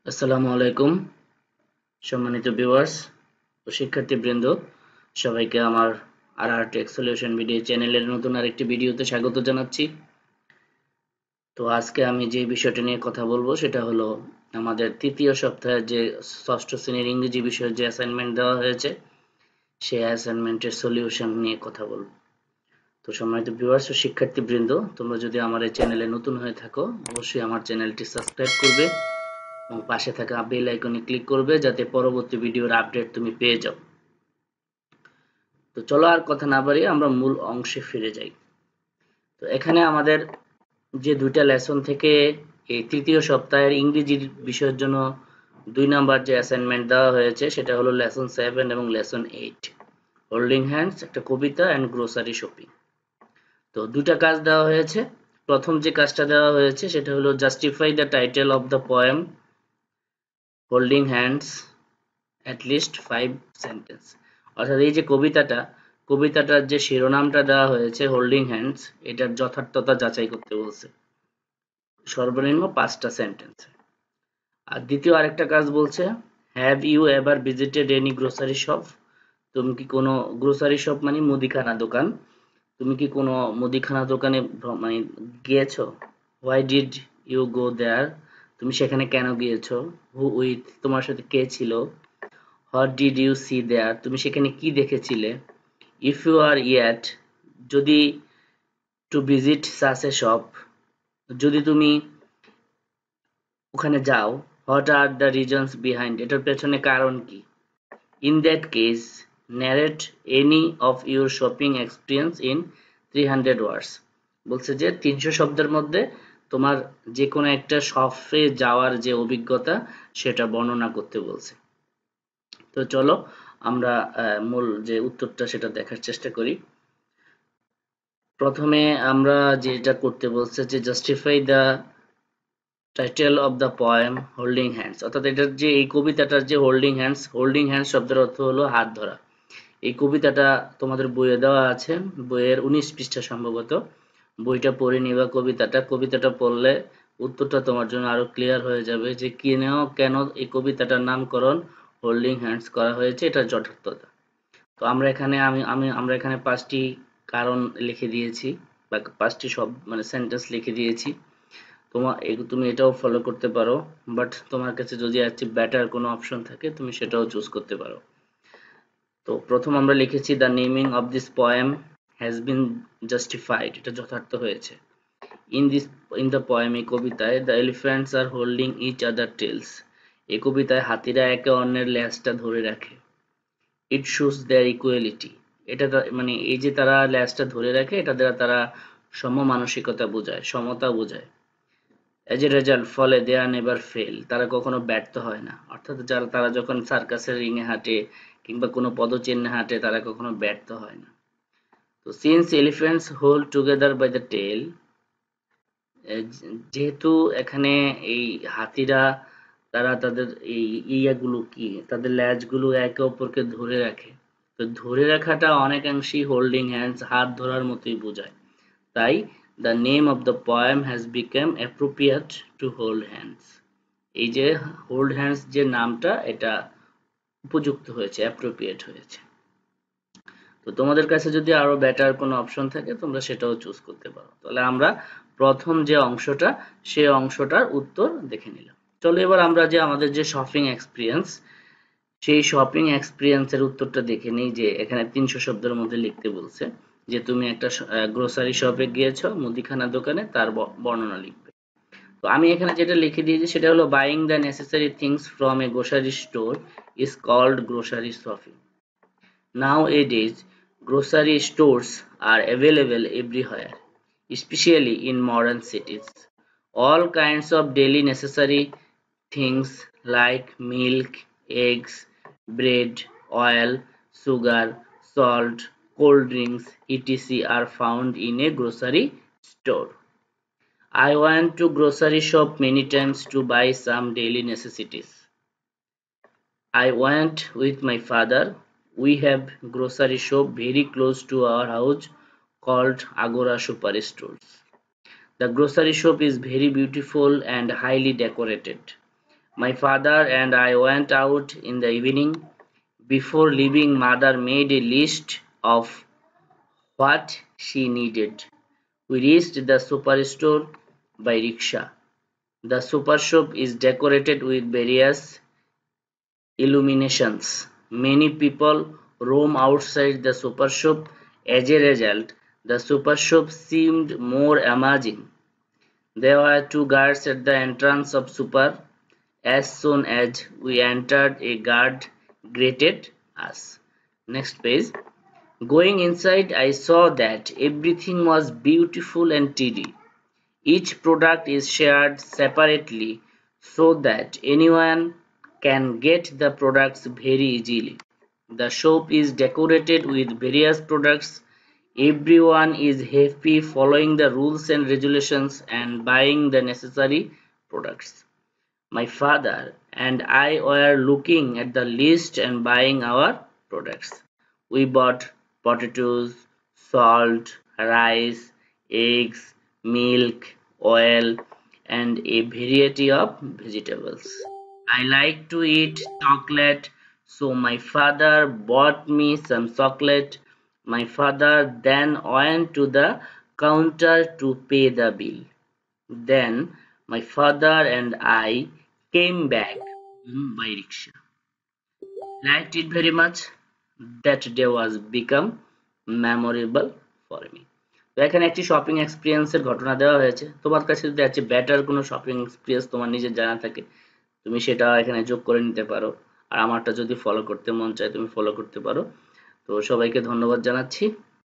আসসালামু আলাইকুম সম্মানিত ভিউয়ার্স ও শিক্ষার্থীবৃন্দ, সবাইকে আমার আর টেক সলিউশন ভিডিও চ্যানেলের নতুন আরেকটি ভিডিওতে স্বাগত জানাচ্ছি। তো আজকে আমি যে বিষয়টা নিয়ে কথা বলবো সেটা হলো আমাদের তৃতীয় সপ্তাহের যে ষষ্ঠ শ্রেণীর ইংরেজি বিষয়ের যে অ্যাসাইনমেন্ট দেওয়া হয়েছে সেই অ্যাসাইনমেন্টের সলিউশন নিয়ে কথা বলবো। তো সম্মানিত ভিউয়ার্স ও শিক্ষার্থীবৃন্দ, তোমরা যদি আমার এই চ্যানেলে নতুন হয়ে থাকো অবশ্যই আমার চ্যানেলটি সাবস্ক্রাইব করবে এবং পাশে থাকা বেল আইকনে ক্লিক করবে যাতে পরবর্তী ভিডিওর আপডেট তুমি পেয়ে যাও। তো চলো আর কথা না বাড়িয়ে আমরা মূল অংশে ফিরে যাই। তো এখানে আমাদের যে দুইটা লেসন থেকে এই তৃতীয় সপ্তাহের ইংরেজি বিষয়ের জন্য 2 নাম্বার যে অ্যাসাইনমেন্ট দেওয়া হয়েছে সেটা হলো লেসন 7 এবং লেসন 8, হোল্ডিং হ্যান্ডস, একটা কবিতা অ্যান্ড গ্রোসারি শপিং। তো দুটা কাজ দেওয়া হয়েছে। প্রথম যে কাজটা দেওয়া হয়েছে সেটা হলো justify the title of the poem holding hands at least 5 sentence. অর্থাৎ এই যে কবিতাটার যে শিরোনামটা দেওয়া হয়েছে হোল্ডিং হ্যান্ডস, এটার যথার্থতা যাচাই করতে বলছে সর্বনিম্ন 5টা সেন্টেন্সে। আর দ্বিতীয় আরেকটা কাজ বলছে, have you ever visited any grocery shop? তুমি কি কোনো গ্রোসারি শপ মানে মুদিখানা দোকান, তুমি কি কোনো মুদিখানা দোকানে মানে গিয়েছো? হোয়াই ডিড ইউ গো দেয়ার? তুমি সেখানে কেন গিয়েছো? হু উইথ? তোমার সাথে কে ছিল? হোয়াট ডিড ইউ সি দেয়ার? তুমি সেখানে কি দেখেছিলে? ইফ ইউ আর ইয়েট, যদি to visit such a shop, যদি তুমি ওখানে যাও, what are the reasons behind, এটার পেছনে কারণ কি? In that case narrate any of your shopping experience in 300 ওয়ার্ডস। বলছে যে 300 শব্দের মধ্যে তোমার যে কোনো একটা শপে যাওয়ার যে অভিজ্ঞতা সেটা বর্ণনা করতে বলছে। তো চলো আমরা মূল যে উত্তরটা সেটা দেখার চেষ্টা করি। প্রথমে আমরা যেটা করতে বলছে যে justify the title of the poem holding hands, অর্থাৎ এটার যে এই কবিতাটার যে হোল্ডিং হ্যান্ডস শব্দের অর্থ হলো হাত ধরা। এই কবিতাটা তোমাদের বইয়ে দেওয়া আছে, বইয়ের 19 পৃষ্ঠা সম্ভবত। বইটা পড়ে নিবা। কবিতাটা পড়লে উত্তরটা তোমার জন্য আরো ক্লিয়ার হয়ে যাবে যে কেন এই কবিতাটার নামকরণ হোল্ডিং হ্যান্ডস করা হয়েছে, এটার যথার্থতা। তো আমরা এখানে 5টি কারণ লিখে দিয়েছি বা 5টি মানে সেন্টেন্স লিখে দিয়েছি। তুমি এটাও ফলো করতে পারো, বাট তোমার কাছে যদি এর চেয়ে বেটার কোনো অপশন থাকে তুমি সেটাও চুজ করতে পারো। তো প্রথম আমরা লিখেছি the naming of this poem has been justified, এটা যথার্থ হয়েছে। In this in the poem, এই কবিতায়, the elephants are holding each other tails, এই কবিতায় হাতিরা একে অন্যের লেজটা ধরে রাখে। ইট শোস দেয়ার ইকুয়ালিটি, মানে এই যে তারা লেজটা ধরে রাখে এটা দ্বারা তারা সমমানসিকতা বোঝায়, সমতা বোঝায়। এজ এ রেজাল্ট, ফলে দে আর নেভার ফেল, তারা কখনো ব্যর্থ হয় না। অর্থাৎ তারা যখন সার্কাসের রিংয়ে হাঁটে কিংবা কোনো পদচিহ্নে হাঁটে তারা কখনো ব্যর্থ হয় না। তো since elephants hold together by the tail, যেহেতু এখানে এই হাতিরা তারা তাদের এই ইয়াগুলো কি তাদের ল্যাজগুলো একে অপরকে ধরে রাখে। তো ধরে রাখাটা অনেকাংশেই হোল্ডিং হ্যান্ডস, হাত ধরার মতোই বোঝায়। তাই the name of the poem has become appropriate to hold hands, এই যে হোল্ড হ্যান্ডস যে নামটা এটা উপযুক্ত হয়েছে, অ্যাপ্রোপ্রিয়েট হয়েছে। তো তোমাদের কাছে যদি আরো বেটার কোনো অপশন থাকে তোমরা সেটাও চুজ করতে পারো। তাহলে আমরা প্রথম যে অংশটা সেই অংশটার উত্তর দেখে নিলাম। চলো এবার আমরা যে আমাদের যে শপিং এক্সপিরিয়েন্স সেই শপিং এক্সপিরিয়েন্স এর উত্তরটা দেখে নিই। যে এখানে 300 শব্দের মধ্যে লিখতে বলছে যে তুমি একটা গ্রোসারি শপে গিয়েছো, মুদিখানা দোকানে, তার বর্ণনা লিখবে। তো আমি এখানে যেটা লিখে দিয়েছি সেটা হলো buying the necessary things from a grocery store is called grocery shopping. Nowadays, grocery stores are available everywhere, especially in modern cities. All kinds of daily necessary things like milk, eggs, bread, oil, sugar, salt, cold drinks, etc. are found in a grocery store. I went to grocery shop many times to buy some daily necessities. I went with my father. We have grocery shop very close to our house called Agora Superstores. The grocery shop is very beautiful and highly decorated. My father and I went out in the evening. Before leaving, mother made a list of what she needed. We reached the superstore by rickshaw. The super shop is decorated with various illuminations. Many people roam outside the super shop. As a result, the super shop seemed more amazing. There were two guards at the entrance of super. As soon as we entered, a guard greeted us. Next page. Going inside, I saw that everything was beautiful and tidy. Each product is shared separately so that anyone can get the products very easily. The shop is decorated with various products. Everyone is happy following the rules and regulations and buying the necessary products. My father and I were looking at the list and buying our products. We bought potatoes, salt, rice, eggs, milk, oil, and a variety of vegetables. I like to eat chocolate, so my father bought me some chocolate. My father then went to the counter to pay the bill. Then my father and I came back home by rickshaw. Liked it very much. That day was become memorable for me. তো এখানে একটি shopping এক্সপিরিয়েন্সের ঘটনা দেওয়া হয়েছে। তোমার কাছে যদি আছে বেটার কোনো শপিং এক্সপিরিয়েন্স তোমার নিজের জানা থাকে, তুমি সেটা এখানে যোগ করে নিতে পারো। আর আমারটা যদি ফলো করতে মন চায় তুমি ফলো করতে পারো। তো সবাইকে ধন্যবাদ জানাচ্ছি।